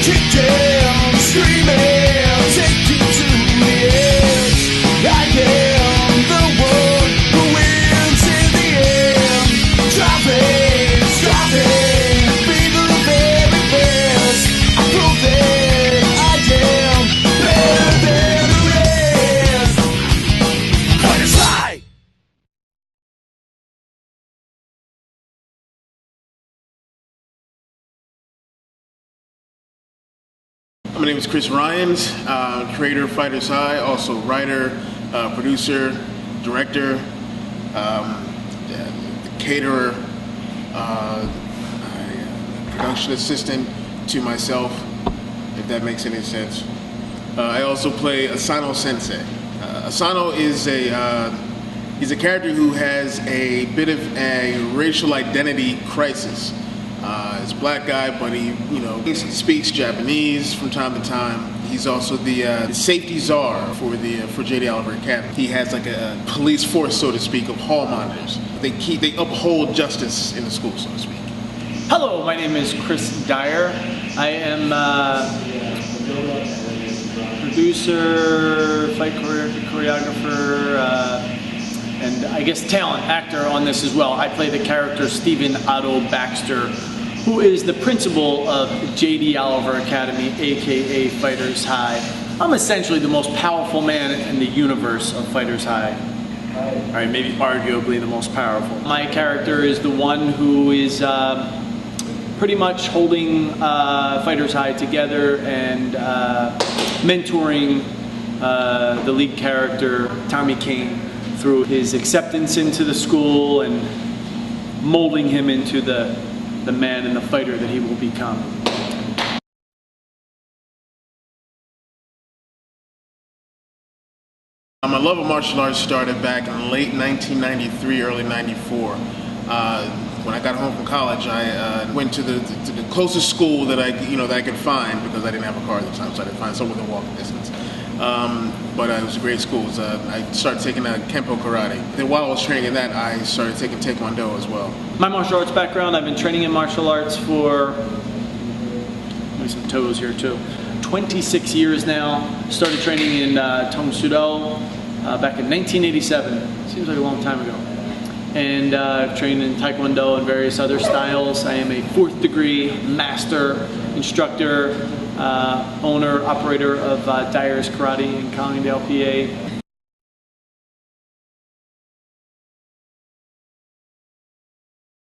Kick down, screaming, take you to the edge. I am the one who wins in the end. Driving, striving, be the very best. I prove that I am better than the rest. Fighters high. My name is Chris Ryons, creator of Fighters High, also writer, producer, director, caterer, production assistant to myself, if that makes any sense. I also play Asano Sensei. Asano is he's a character who has a bit of a racial identity crisis. He's a black guy, but he speaks Japanese from time to time. He's also the safety czar for JD Oliver Academy. He has like a police force, so to speak, of hall monitors. They uphold justice in the school, so to speak. Hello, my name is Chris Dyer. I am producer, fight choreographer, and I guess talent actor on this as well. I play the character Stephen Otto Baxter, who is the principal of JD Oliver Academy, aka Fighters High. I'm essentially the most powerful man in the universe of Fighters High. All right, maybe arguably the most powerful. My character is the one who is pretty much holding Fighters High together and mentoring the lead character, Tommy Kane, through his acceptance into the school and molding him into the man and the fighter that he will become. My love of martial arts started back in late 1993, early 94. When I got home from college, I went to the closest school that I could find, because I didn't have a car at the time, so I had to find somewhere within walking distance. But it was a great school. I started taking Kempo karate. Then while I was training in that, I started taking Taekwondo as well. My martial arts background, I've been training in martial arts for, maybe some toes here too, 26 years now. Started training in Tong Sudo back in 1987. Seems like a long time ago. And I've trained in Taekwondo and various other styles. I am a 4th degree master instructor, owner, operator of Dyer's Karate in Collingdale, PA.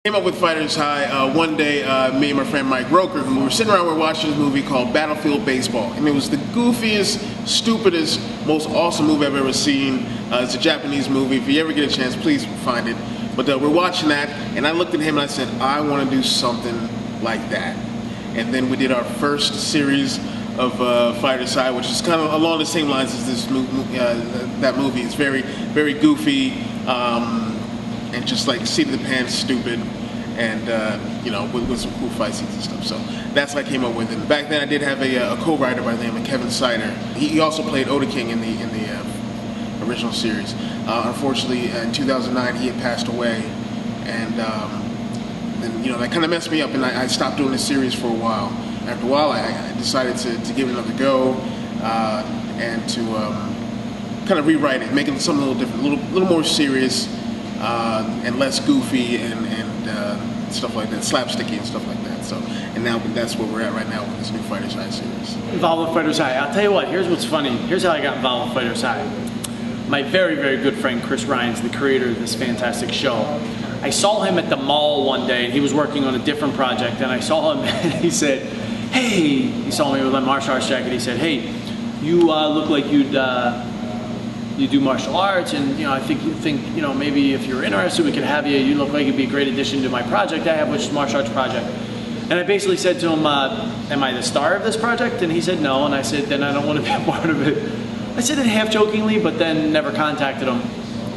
Came up with Fighters High one day, me and my friend Mike Roker, who were sitting around, we were watching this movie called Battlefield Baseball. And it was the goofiest, stupidest, most awesome movie I've ever seen. It's a Japanese movie. If you ever get a chance, please find it. But we're watching that, and I looked at him and I said, I want to do something like that. And then we did our first series of Fighters High, which is kind of along the same lines as this that movie. It's very, very goofy, and just like seat of the pants stupid, and with some cool fight scenes and stuff. So that's what I came up with. And back then I did have a co-writer by the name of Kevin Sider. He also played Oda King in the original series. Unfortunately, in 2009 he had passed away, and that kind of messed me up, and I stopped doing the series for a while. After a while, I decided to give it another go, and to kind of rewrite it, make it something a little different, a little more serious, and less goofy and stuff like that, slapsticky and stuff like that. So, and now that's where we're at right now with this new Fighters High series. Involved with Fighters High. I'll tell you what, here's what's funny. Here's how I got involved with Fighters High. My very, very good friend Chris Ryons, the creator of this fantastic show, I saw him at the mall one day, and he was working on a different project, and I saw him and he said, hey, he saw me with my martial arts jacket, he said, hey, you look like you do martial arts, and I think maybe if you're interested we could have you. You look like you'd be a great addition to my project I have, which is a martial arts project. And I basically said to him, am I the star of this project? And he said no, and I said, then I don't want to be a part of it. I said it half jokingly, but then never contacted him.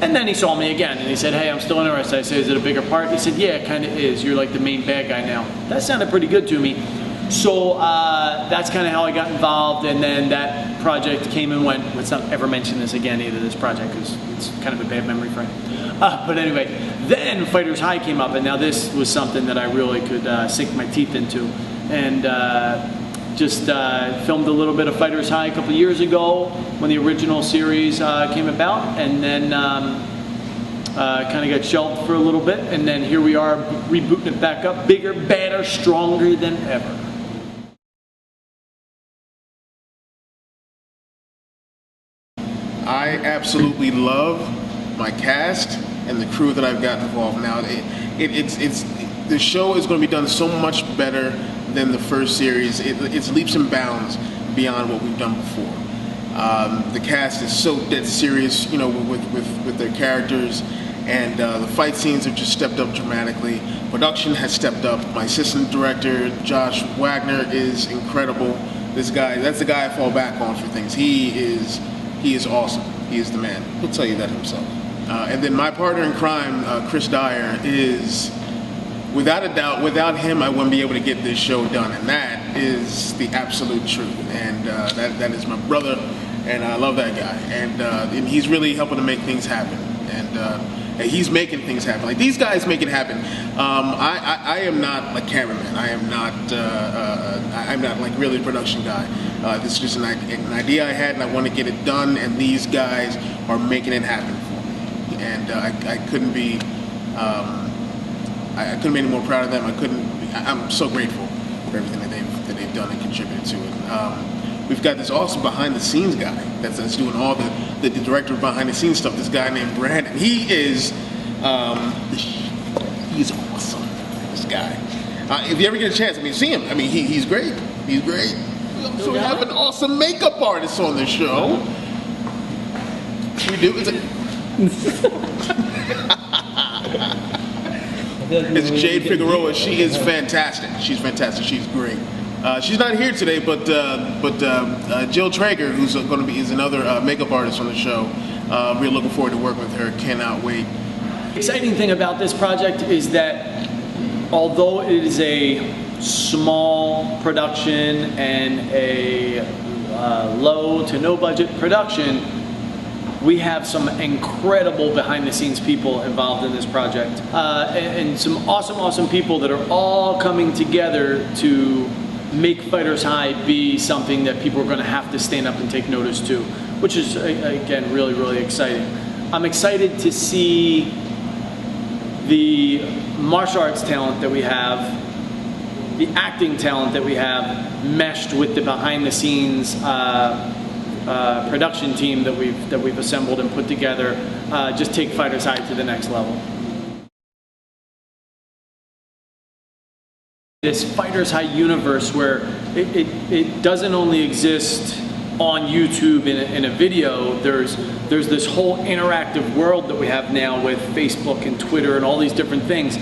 And then he saw me again, and he said, hey, I'm still interested. I said, is it a bigger part? He said, yeah, it kind of is. You're like the main bad guy now. That sounded pretty good to me. So that's kind of how I got involved, and then that project came and went. Let's not ever mention this again, either, this project, because it's kind of a bad memory for him. But anyway, then Fighters High came up, and now this was something that I really could sink my teeth into. And just filmed a little bit of Fighters High a couple years ago when the original series came about, and then kind of got shelved for a little bit, and then here we are rebooting it back up, bigger, badder, stronger than ever. I absolutely love my cast and the crew that I've got involved now. The show is going to be done so much better than the first series. It's leaps and bounds beyond what we've done before. The cast is so dead serious, you know, with their characters, and the fight scenes have just stepped up dramatically. Production has stepped up. My assistant director, Josh Wagner, is incredible. This guy, that's the guy I fall back on for things. He is awesome. He is the man. He'll tell you that himself. And then my partner in crime, Chris Dyer, is, without a doubt, without him, I wouldn't be able to get this show done. And that is the absolute truth. And that is my brother, and I love that guy. And he's really helping to make things happen. And he's making things happen. Like, these guys make it happen. I am not a cameraman. I'm not like really a production guy. This is just an idea I had, and I want to get it done. And these guys are making it happen for me. And I couldn't be any more proud of them. I'm so grateful for everything that they've done and contributed to it. We've got this awesome behind-the-scenes guy that's doing all the director behind-the-scenes stuff. This guy named Brandon. He is he's awesome. This guy. If you ever get a chance, I mean, see him. I mean, he's great. He's great. So we have an awesome makeup artist on the show. We do. It's Jade Figueroa. She is fantastic. She's fantastic. She's great. She's not here today, but Jill Traeger, who's going to be another makeup artist on the show. We're looking forward to working with her. Cannot wait. The exciting thing about this project is that although it is a small production and a low to no budget production, we have some incredible behind-the-scenes people involved in this project, and some awesome people that are all coming together to make Fighters High be something that people are going to have to stand up and take notice to, which is, again, really exciting. I'm excited to see the martial arts talent that we have, the acting talent that we have, meshed with the behind-the-scenes production team that we've assembled and put together. Just take Fighters High to the next level. This Fighters High universe where it doesn't only exist on YouTube in a video. There's this whole interactive world that we have now with Facebook and Twitter and all these different things.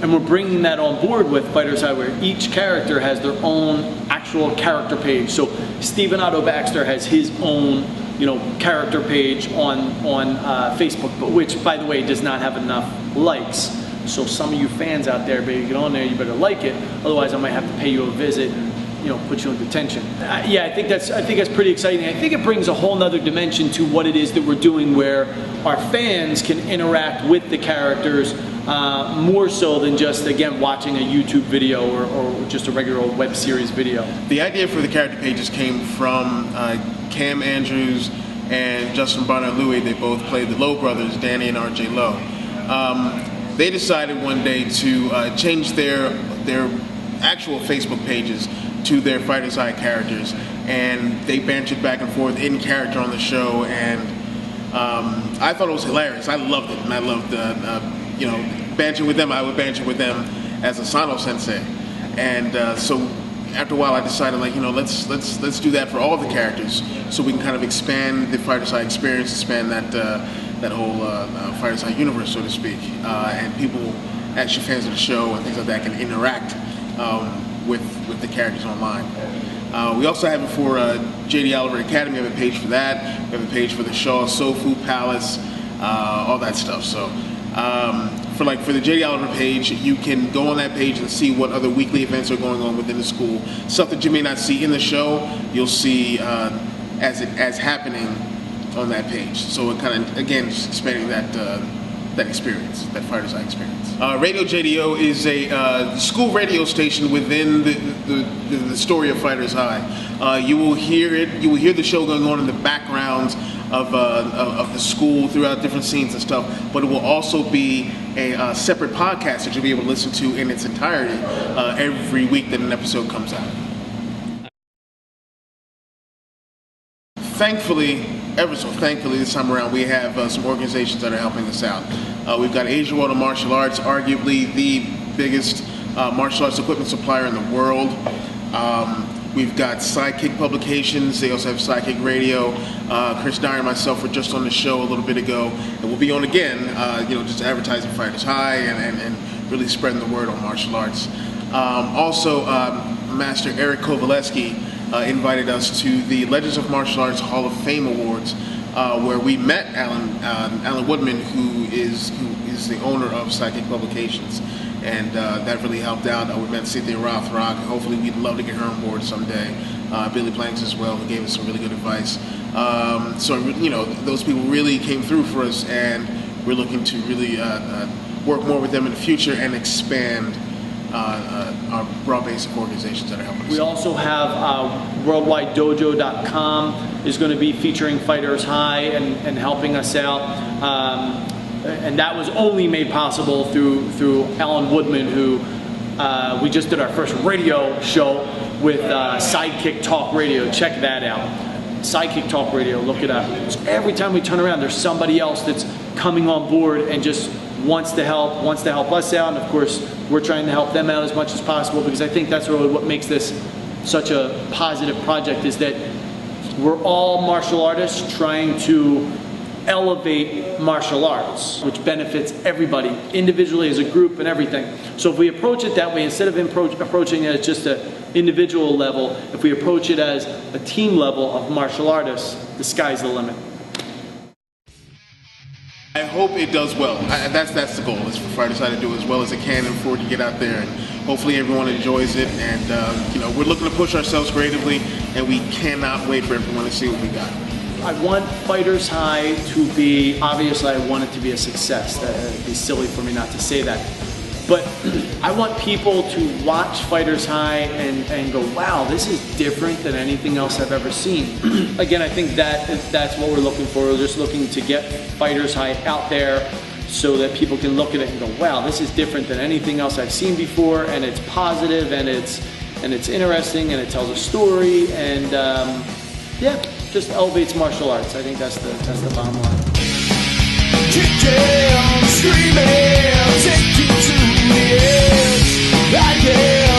And we're bringing that on board with Fighters High, where each character has their own actual character page. So Stephen Otto Baxter has his own, character page on Facebook, but which, by the way, does not have enough likes. So some of you fans out there, better get on there. You better like it. Otherwise, I might have to pay you a visit and put you in detention. Yeah, I think that's pretty exciting. I think it brings a whole nother dimension to what it is that we're doing, where our fans can interact with the characters. More so than just, again, watching a YouTube video or just a regular old web series video. The idea for the character pages came from Cam Andrews and Justin Bonner-Louis. They both played the Lowe brothers, Danny and RJ Lowe. They decided one day to change their actual Facebook pages to their Fighters High characters, and they bantered back and forth in character on the show, and I thought it was hilarious. I loved it, and I loved banter with them. I would banter with them as a Sano sensei, and so after a while I decided, let's do that for all the characters, so we can kind of expand the Fighters High experience, expand that whole Fighters High universe, so to speak, and people, actually fans of the show and things like that, can interact with the characters online. We also have it for JD Oliver Academy. We have a page for that. We have a page for the Shaw Soul Food Palace, all that stuff. So for the JD Oliver page, you can go on that page and see what other weekly events are going on within the school. Stuff that you may not see in the show, you'll see as happening on that page. So it kind of, again, just expanding that experience, that Fighter's Eye experience. Radio JDO is a school radio station within the story of Fighter's Eye. You will hear it. You will hear the show going on in the backgrounds of the school throughout different scenes and stuff. But it will also be a separate podcast that you'll be able to listen to in its entirety every week that an episode comes out. Thankfully, ever so thankfully, this time around, we have some organizations that are helping us out. We've got Asia World of Martial Arts, arguably the biggest martial arts equipment supplier in the world. We've got Sidekick Publications. They also have Sidekick Radio. Chris Dyer and myself were just on the show a little bit ago, and we'll be on again, just advertising Fighters High and really spreading the word on martial arts. Also, Master Eric Kovaleski invited us to the Legends of Martial Arts Hall of Fame Awards, where we met Alan Woodman, who is the owner of Sidekick Publications, and that really helped out. We met Cynthia Rothrock. Hopefully, we'd love to get her on board someday. Billy Planks as well, who gave us some really good advice. So those people really came through for us, and we're looking to really work more with them in the future and expand our broad base of organizations that are helping us. We also have worldwidedojo.com is going to be featuring Fighters High and helping us out. And that was only made possible through Alan Woodman, who we just did our first radio show with Sidekick Talk Radio. Check that out. Sidekick Talk Radio, look it up. So every time we turn around, there's somebody else that's coming on board and just wants to help us out, and of course we're trying to help them out as much as possible, because I think that's really what makes this such a positive project, is that we're all martial artists trying to elevate martial arts, which benefits everybody individually, as a group, and everything. So if we approach it that way, instead of approaching it as just an individual level, if we approach it as a team level of martial artists, the sky's the limit. I hope it does well. That's the goal, is for Fighters High to do as well as it can and for it to get out there. And hopefully everyone enjoys it. And we're looking to push ourselves creatively, and we cannot wait for everyone to see what we got. I want Fighters High to be, obviously I want it to be a success. That would be silly for me not to say that. But I want people to watch Fighters High and go, wow, this is different than anything else I've ever seen. Again, I think that's what we're looking for. We're just looking to get Fighters High out there so that people can look at it and go, wow, this is different than anything else I've seen before, and it's positive, and it's interesting, and it tells a story, and just elevates martial arts. I think that's the bottom line. Kicking, screaming, take you to the edge. I am